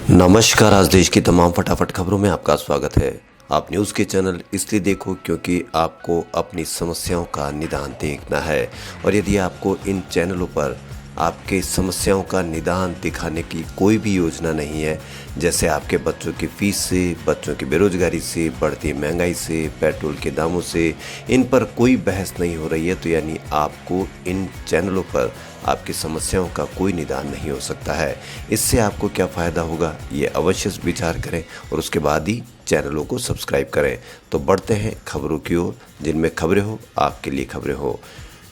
नमस्कार। आज देश की तमाम फटाफट खबरों में आपका स्वागत है। आप न्यूज़ के चैनल इसलिए देखो क्योंकि आपको अपनी समस्याओं का निदान देखना है, और यदि आपको इन चैनलों पर आपके समस्याओं का निदान दिखाने की कोई भी योजना नहीं है, जैसे आपके बच्चों की फीस से, बच्चों की बेरोजगारी से, बढ़ती महंगाई से, पेट्रोल के दामों से, इन पर कोई बहस नहीं हो रही है, तो यानी आपको इन चैनलों पर आपकी समस्याओं का कोई निदान नहीं हो सकता है। इससे आपको क्या फ़ायदा होगा, ये अवश्य विचार करें और उसके बाद ही चैनलों को सब्सक्राइब करें। तो बढ़ते हैं खबरों की ओर, जिनमें खबरें हो आपके लिए खबरें हो।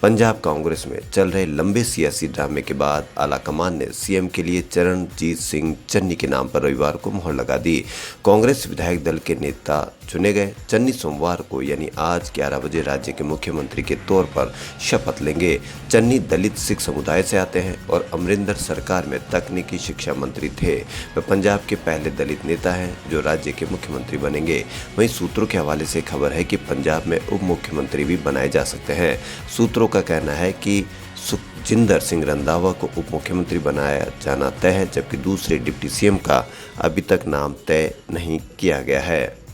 पंजाब कांग्रेस में चल रहे लंबे सियासी ड्रामे के बाद आलाकमान ने सीएम के लिए चरणजीत सिंह चन्नी के नाम पर रविवार को मोहर लगा दी। कांग्रेस विधायक दल के नेता चुने गए चन्नी सोमवार को यानी आज 11 बजे राज्य के मुख्यमंत्री के तौर पर शपथ लेंगे। चन्नी दलित सिख समुदाय से आते हैं और अमरिंदर सरकार में तकनीकी शिक्षा मंत्री थे। वे पंजाब के पहले दलित नेता हैं जो राज्य के मुख्यमंत्री बनेंगे। वहीं सूत्रों के हवाले से खबर है कि पंजाब में उप मुख्यमंत्री भी बनाए जा सकते हैं। सूत्रों का कहना है कि सुखजिंदर सिंह रंधावा को उप मुख्यमंत्री बनाया जाना तय है, जबकि दूसरे डिप्टी सीएम का अभी तक नाम तय नहीं किया गया है।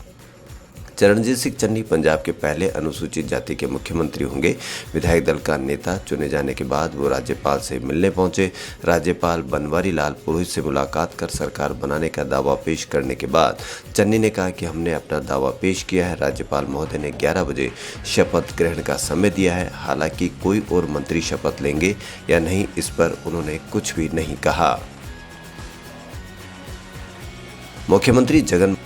चरणजीत सिंह चन्नी पंजाब के पहले अनुसूचित जाति के मुख्यमंत्री होंगे। विधायक दल का नेता चुने जाने के बाद वो राज्यपाल से मिलने पहुंचे। राज्यपाल बनवारी लाल पुरोहित से मुलाकात कर सरकार बनाने का दावा पेश करने के बाद चन्नी ने कहा कि हमने अपना दावा पेश किया है। राज्यपाल महोदय ने 11 बजे शपथ ग्रहण का समय दिया है। हालांकि कोई और मंत्री शपथ लेंगे या नहीं, इस पर उन्होंने कुछ भी नहीं कहा। मुख्यमंत्री जगन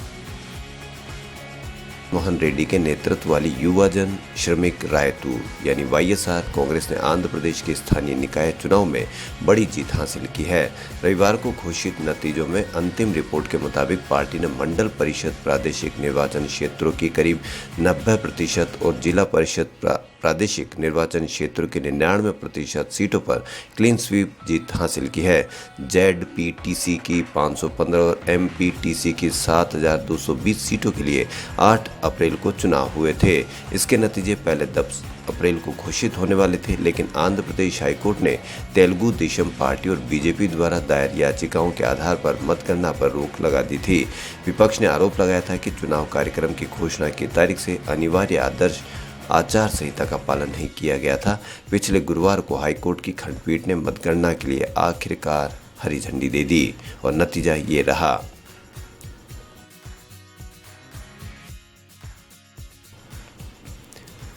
मोहन रेड्डी के नेतृत्व वाली युवा जन श्रमिक रायतू यानी वाईएसआर कांग्रेस ने आंध्र प्रदेश के स्थानीय निकाय चुनाव में बड़ी जीत हासिल की है। रविवार को घोषित नतीजों में अंतिम रिपोर्ट के मुताबिक पार्टी ने मंडल परिषद प्रादेशिक निर्वाचन क्षेत्रों की करीब 90% और जिला परिषद प्रादेशिक निर्वाचन क्षेत्रों के 99% सीटों पर क्लीन स्वीप जीत हासिल की है। जेडपीटीसी की 515 और एमपीटीसी की 7220 सीटों के लिए 8 अप्रैल को चुनाव हुए थे। इसके नतीजे पहले 10 अप्रैल को घोषित होने वाले थे, लेकिन आंध्र प्रदेश हाईकोर्ट ने तेलुगु देशम पार्टी और बीजेपी द्वारा दायर याचिकाओं के आधार पर मतगणना पर रोक लगा दी थी। विपक्ष ने आरोप लगाया था कि चुनाव कार्यक्रम की घोषणा की तारीख से अनिवार्य आदर्श आचार संहिता का पालन नहीं किया गया था। पिछले गुरुवार को हाईकोर्ट की खंडपीठ ने मतगणना के लिए आखिरकार हरी झंडी दे दी और नतीजा ये रहा।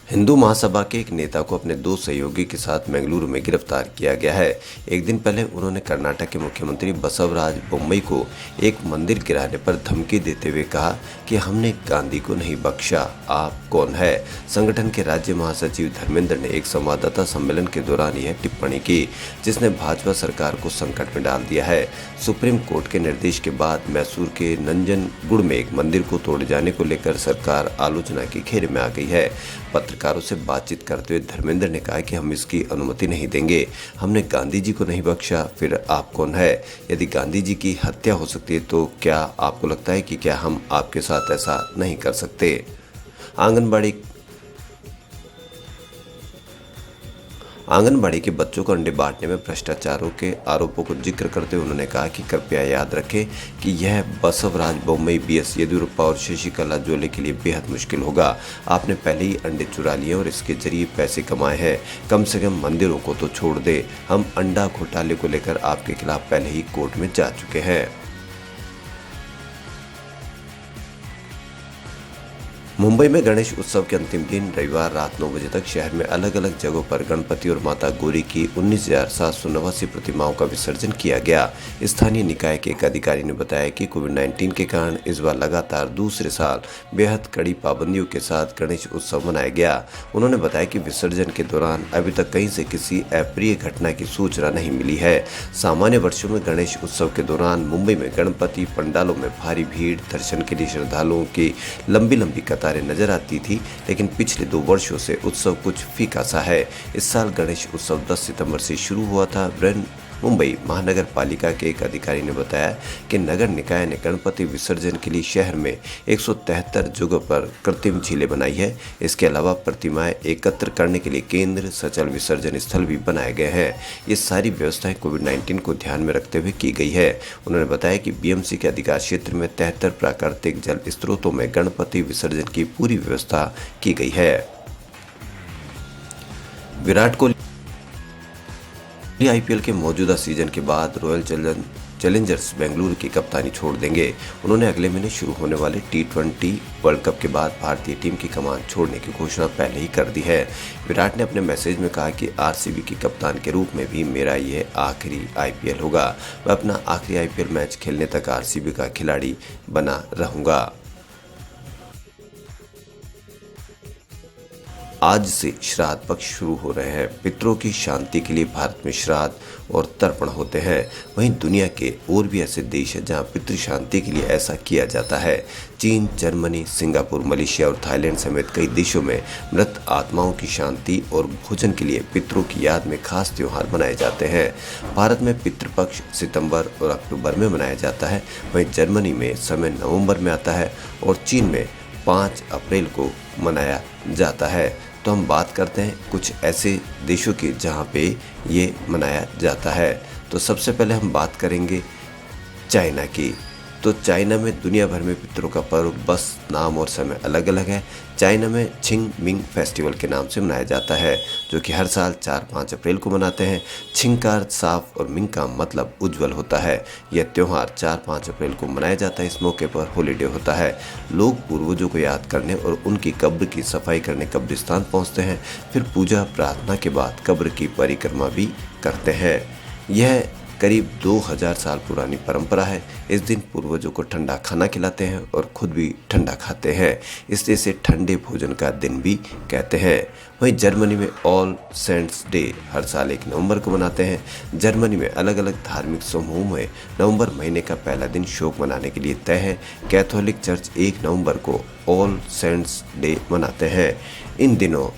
हिंदू महासभा के एक नेता को अपने 2 सहयोगी के साथ बेंगलुरु में गिरफ्तार किया गया है। एक दिन पहले उन्होंने कर्नाटक के मुख्यमंत्री बसवराज बोम्मई को एक मंदिर गिराने पर धमकी देते हुए कहा कि हमने गांधी को नहीं बख्शा, आप कौन है। संगठन के राज्य महासचिव धर्मेंद्र ने एक संवाददाता सम्मेलन के दौरान यह टिप्पणी की, जिसने भाजपा सरकार को संकट में डाल दिया है। सुप्रीम कोर्ट के निर्देश के बाद मैसूर के नंजनगुड़ में एक मंदिर को तोड़े जाने को लेकर सरकार आलोचना के घेरे में आ गई है। पत्रकारों से बातचीत करते हुए धर्मेंद्र ने कहा कि हम इसकी अनुमति नहीं देंगे, हमने गांधी जी को नहीं बख्शा, फिर आप कौन है। यदि गांधी जी की हत्या हो सकती है तो क्या आपको लगता है कि क्या हम आपके साथ ऐसा नहीं कर सकते। आंगनबाड़ी के बच्चों को अंडे बांटने में भ्रष्टाचारों के आरोपों को जिक्र करते हुए उन्होंने कहा कि कृपया याद रखें कि यह बसवराज बोम्मई, बीएस येदियुरप्पा और शशिकला जोले के लिए बेहद मुश्किल होगा। आपने पहले ही अंडे चुरा लिए और इसके जरिए पैसे कमाए हैं। कम से कम मंदिरों को तो छोड़ दे। हम अंडा घोटाले को लेकर आपके खिलाफ पहले ही कोर्ट में जा चुके हैं। मुंबई में गणेश उत्सव के अंतिम दिन रविवार रात 9 बजे तक शहर में अलग अलग जगहों पर गणपति और माता गौरी की 19,789 प्रतिमाओं का विसर्जन किया गया। स्थानीय निकाय के एक अधिकारी ने बताया कि कोविड-19 के कारण इस बार लगातार दूसरे साल बेहद कड़ी पाबंदियों के साथ गणेश उत्सव मनाया गया। उन्होंने बताया कि विसर्जन के दौरान अभी तक कहीं से किसी अप्रिय घटना की सूचना नहीं मिली है। सामान्य वर्षों में गणेश उत्सव के दौरान मुंबई में गणपति पंडालों में भारी भीड़, दर्शन के लिए श्रद्धालुओं की लंबी कतारें नजर आती थी, लेकिन पिछले 2 वर्षों से उत्सव कुछ फीका सा है। इस साल गणेश उत्सव 10 सितंबर से शुरू हुआ था। मुंबई महानगर पालिका के एक अधिकारी ने बताया कि नगर निकाय ने गणपति विसर्जन के लिए शहर में 173 जगहों पर कृत्रिम झीलें बनाई है। इसके अलावा प्रतिमाएं एकत्र करने के लिए केंद्र, सचल विसर्जन स्थल भी बनाए गए हैं। ये सारी व्यवस्थाएं कोविड-19 को ध्यान में रखते हुए की गई है। उन्होंने बताया कि बीएमसी के अधिकार क्षेत्र में 73 प्राकृतिक जल स्रोतों में गणपति विसर्जन की पूरी व्यवस्था की गई है। विराट कोहली आईपीएल के मौजूदा सीजन के बाद रॉयल चैलेंजर्स बेंगलुरु की कप्तानी छोड़ देंगे। उन्होंने अगले महीने शुरू होने वाले T20 वर्ल्ड कप के बाद भारतीय टीम की कमान छोड़ने की घोषणा पहले ही कर दी है। विराट ने अपने मैसेज में कहा कि आरसीबी की कप्तान के रूप में भी मेरा ये आखिरी आईपीएल होगा। मैं अपना आखिरी आईपीएल मैच खेलने तक आरसीबी का खिलाड़ी बना रहूंगा। आज से श्राद्ध पक्ष शुरू हो रहे हैं। पितरों की शांति के लिए भारत में श्राद्ध और तर्पण होते हैं। वहीं दुनिया के और भी ऐसे देश हैं जहां पितृ शांति के लिए ऐसा किया जाता है। चीन, जर्मनी, सिंगापुर, मलेशिया और थाईलैंड समेत कई देशों में मृत आत्माओं की शांति और भोजन के लिए पितरों की याद में खास त्योहार मनाए जाते हैं। भारत में पितृपक्ष सितंबर और अक्टूबर में मनाया जाता है। वहीं जर्मनी में समय नवंबर में आता है और चीन में 5 अप्रैल को मनाया जाता है। तो हम बात करते हैं कुछ ऐसे देशों की जहां पे ये मनाया जाता है। तो सबसे पहले हम बात करेंगे चाइना की। तो चाइना में दुनिया भर में पितरों का पर्व बस नाम और समय अलग अलग है। चाइना में छिंग मिंग फेस्टिवल के नाम से मनाया जाता है, जो कि हर साल 4-5 अप्रैल को मनाते हैं। छिंग का अर्थ साफ और मिंग का मतलब उज्जवल होता है। यह त्यौहार 4-5 अप्रैल को मनाया जाता है। इस मौके पर हॉलीडे होता है। लोग पूर्वजों को याद करने और उनकी कब्र की सफाई करने कब्रिस्तान पहुँचते हैं। फिर पूजा प्रार्थना के बाद कब्र की परिक्रमा भी करते हैं। यह करीब 2000 साल पुरानी परंपरा है। इस दिन पूर्वजों को ठंडा खाना खिलाते हैं और खुद भी ठंडा खाते हैं, इसलिए इसे ठंडे भोजन का दिन भी कहते हैं। वहीं जर्मनी में ऑल सेंट्स डे हर साल 1 नवंबर को मनाते हैं। जर्मनी में अलग अलग धार्मिक समूहों में नवंबर महीने का पहला दिन शोक मनाने के लिए तय है। कैथोलिक चर्च 1 नवंबर को ऑल सेंट्स डे मनाते हैं। इन दिनों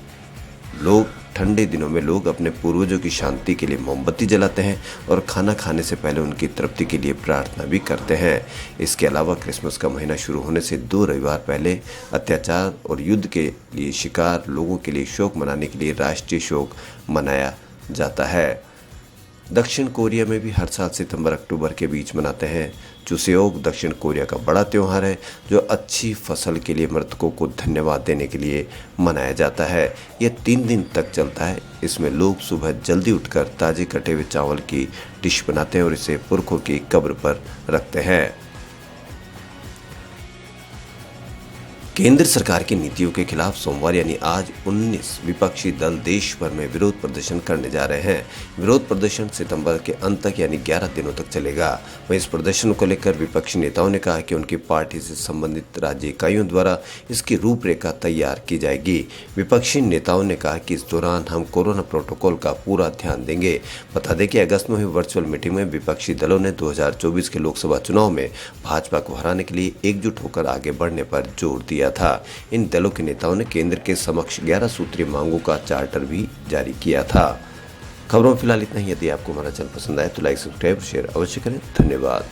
ठंडे दिनों में लोग अपने पूर्वजों की शांति के लिए मोमबत्ती जलाते हैं और खाना खाने से पहले उनकी तृप्ति के लिए प्रार्थना भी करते हैं। इसके अलावा क्रिसमस का महीना शुरू होने से 2 रविवार पहले अत्याचार और युद्ध के लिए शिकार लोगों के लिए शोक मनाने के लिए राष्ट्रीय शोक मनाया जाता है। दक्षिण कोरिया में भी हर साल सितंबर-अक्टूबर के बीच मनाते हैं। चुसेओग दक्षिण कोरिया का बड़ा त्यौहार है, जो अच्छी फसल के लिए मृतकों को धन्यवाद देने के लिए मनाया जाता है। यह 3 दिन तक चलता है। इसमें लोग सुबह जल्दी उठकर ताजे कटे हुए चावल की डिश बनाते हैं और इसे पुरखों की कब्र पर रखते हैं। केंद्र सरकार की नीतियों के खिलाफ सोमवार यानी आज 19 विपक्षी दल देश भर में विरोध प्रदर्शन करने जा रहे हैं। विरोध प्रदर्शन सितंबर के अंत तक यानी 11 दिनों तक चलेगा। वहीं इस प्रदर्शन को लेकर विपक्षी नेताओं ने कहा कि उनकी पार्टी से संबंधित राज्य इकाइयों द्वारा इसकी रूपरेखा तैयार की जाएगी। विपक्षी नेताओं ने कहा कि इस दौरान हम कोरोना प्रोटोकॉल का पूरा ध्यान देंगे। बता दें कि अगस्त में हुई वर्चुअल मीटिंग में विपक्षी दलों ने 2024 के लोकसभा चुनाव में भाजपा को हराने के लिए एकजुट होकर आगे बढ़ने पर जोर दिया था। इन दलों के नेताओं ने केंद्र के समक्ष 11 सूत्रीय मांगों का चार्टर भी जारी किया था। खबरों में फिलहाल इतना ही। यदि आपको हमारा चैनल पसंद आए तो लाइक, सब्सक्राइब, शेयर अवश्य करें। धन्यवाद।